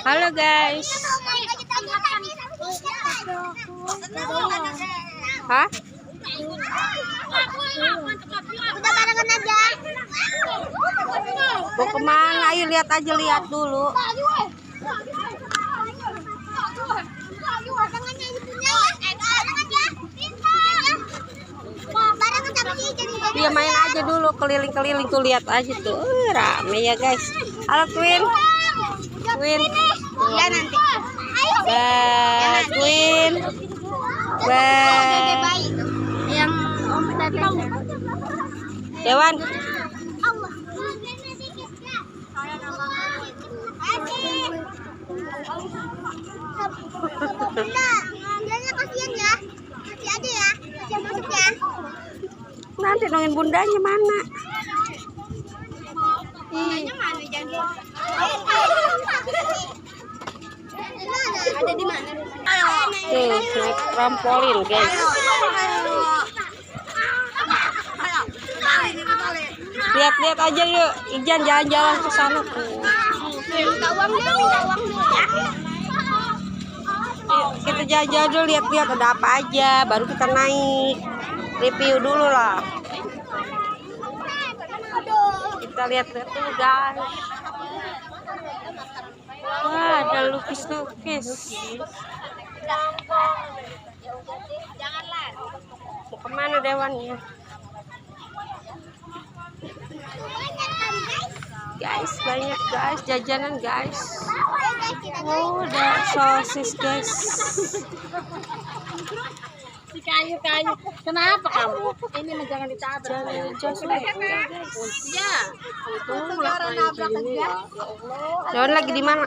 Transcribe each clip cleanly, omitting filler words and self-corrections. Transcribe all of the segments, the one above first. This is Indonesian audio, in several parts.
Halo guys. Hah? Udah barengan aja. Mau kemana? Ayo lihat aja, lihat dulu. Dia main aja dulu, keliling-keliling tuh, lihat aja tuh. Rame ya guys. Halo Queen. Queen. Ya nanti. Queen. Yang Om Tete. Dewan. Bundanya kasihan ya. Kasih aja ya. Kasih masuk ya. Nanti nongin bundanya mana? Bundanya mana jadi? Ada di mana? Tuh, naik trampolin guys. Lihat-lihat aja yuk, Ijan jalan-jalan ke sana tuh. Minta uang dulu ya. Yuk, kita jalan-jalan dulu, lihat-lihat ada apa aja, baru kita naik. Review dulu lah. Kita lihat-lihat dulu guys. Wah, ada lukis-lukis. Mau kemana Dewannya? Guys, banyak guys, jajanan guys. Oh, ada sosis guys. Si kayu-kayu. Kenapa kamu? Ini mah jangan ditabrak. Ya. Itu nabrak aja. Dewan lagi di mana?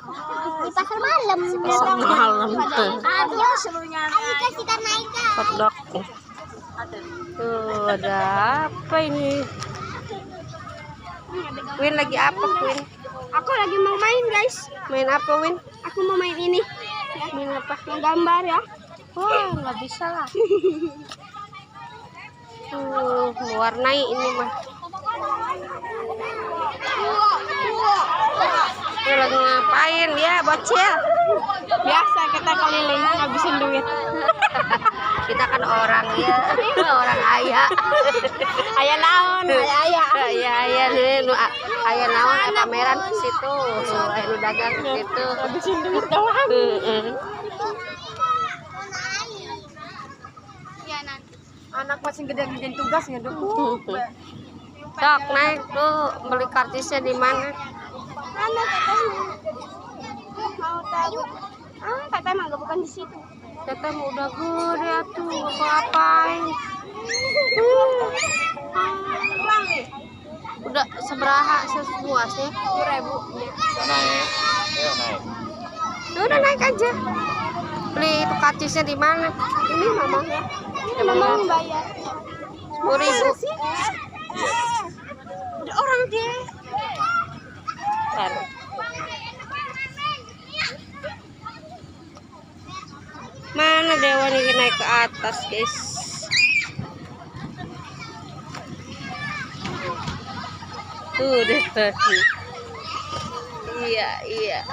Di pasar malam. Pasar malam tuh. Ada seluruhnya. Ayo kita naik. Hotdog. Tuh, ada apa ini? Queen lagi apa, Queen? Aku lagi mau main, guys. Main apa, Win? Aku mau main ini. Ya. Main apa? Yang gambar ya. Wah, nggak bisa lah. Mewarnai ini mah. Ini lagi ngapain ya, bocil? Biasa kita keliling ngabisin duit. Kita kan orang ya, orang ayah. Ayah naon, ayah. Ayah naon, pameran ke situ. Ayah nu dagang ke situ. Ngabisin duit doang. Anak masih gede-gedein tugasnya dong. Sok naik tuh, beli kartisnya di mana? Mana tetehnya? Mau tahu? Teteh mah bukan di situ. Teteh mau udah gede tuh, ngapain? Udah seberaha sepuasnya? 10.000. Naik. Udah naik aja. Beli itu kartisnya di mana? Ini mamanya. Ini mama membayar. 10.000. Ada orang dia. Bentar. Mana Dewan ini naik ke atas, guys? Tuh deh tadi. Iya.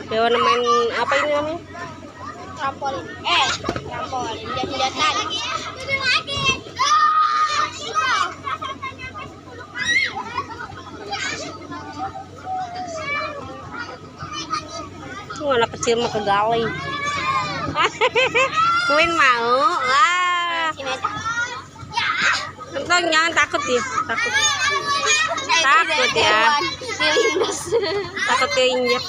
Dewan main apa ini namanya? Trampolin. Trampolin. Jatan. Anak kecil mah kegalai. Queen mau? Wah. Tentang jangan takut ya, takut ya. Takut keinjak.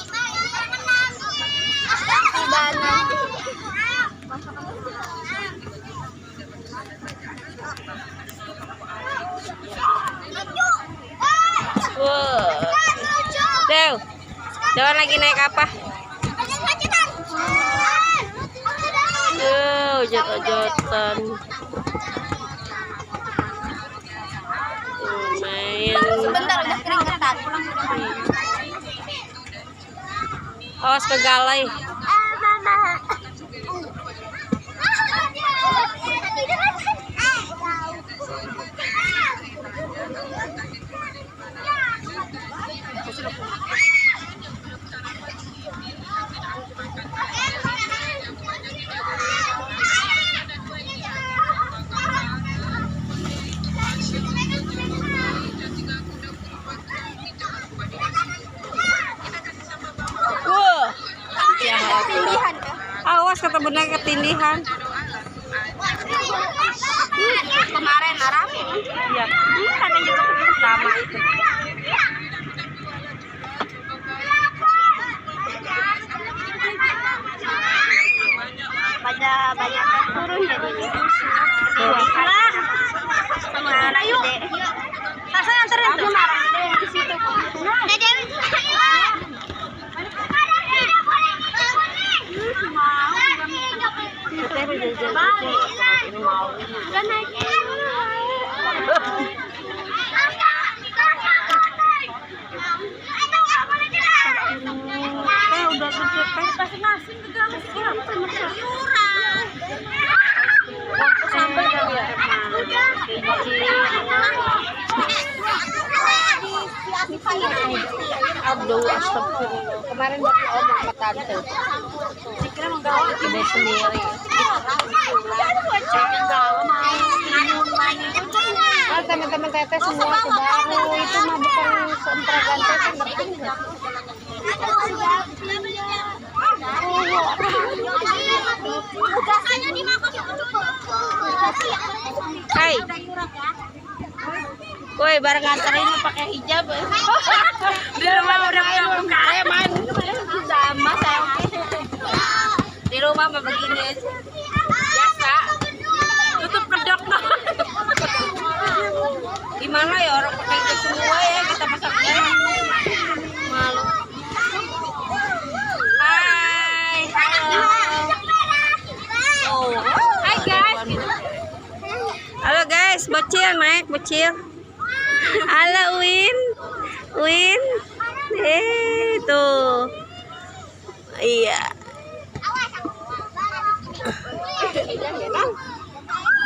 Wow. Dewan lagi naik apa? Jot-jotan. Lumayan. Sebentar udah keringetan. Awas kegalai. bener ketindihan. Kemarin rame. Iya. Ada juga sama itu. Banyak yang turun jadi. Lah. Sama anak gede. Saya anterin tuh. Di situ. Udah kecil pasti nasi juga sampai ya. Aduh, astagfirullah. Kemarin baru omong sama tante. Dikira menggawa gede sendiri. Nah, teman-teman teteh semua ke baru itu mah bukan semperagan teteh ngerti nggak? Hai. Woi, bareng nganterin pakai hijab. Di rumah udah buka. Main sama saya. Di rumah mah begini aja. Biasa. Tutup kedok. Gimana ya orang pakai hijab semua ya kita masaknya. Malu. Hai. Halo. Oh. Hai guys. Halo guys, bocil naik bocil. Halo Win. Tuh. Iya.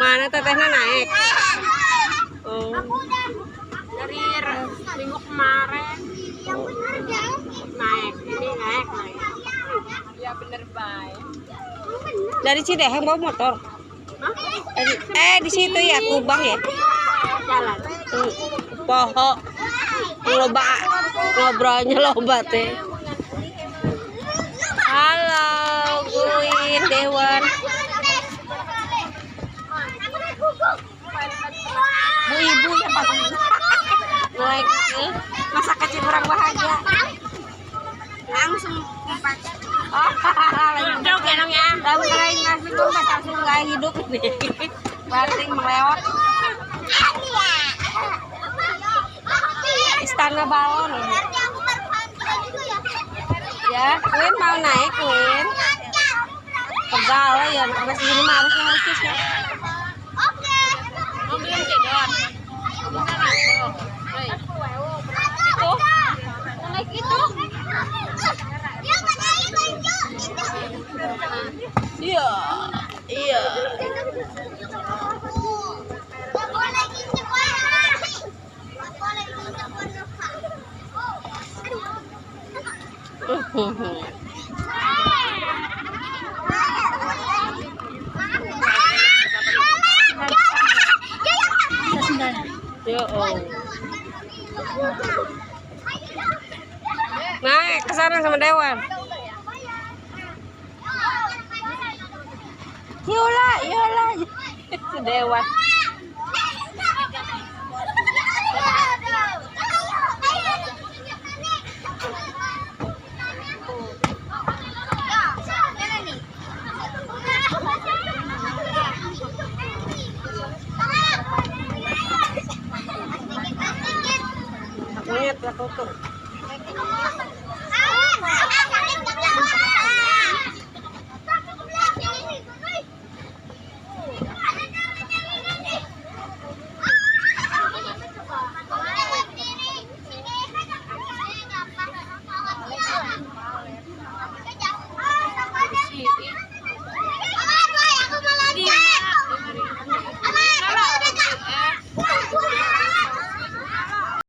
Mana tetehnya naik? Oh. Dari minggu kemarin naik, ini naik. Ya bener baik. Dari Cidehe bawa motor. Di situ ya Kubang ya. Jalan. Poho. Loba ngobrolnya loba teh. Halo, Guin Dewan. Bu ibu ya Pak. Naik masa kecil kurang bahagia. Langsung empat. Hidup enaknya. Tahu kalian ngasih tuh langsung nggak hidup nih. Banting melewat. Istana Balon. Ya, Win mau naik Win. Pegal ya, masih ini mah harusnya khusus ya. Oke. Mau belum tidur. Itu. Naik itu. Iya. Iya. Naik ke sana sama Dewan. Yola. Dewan. Lihat lah tutup.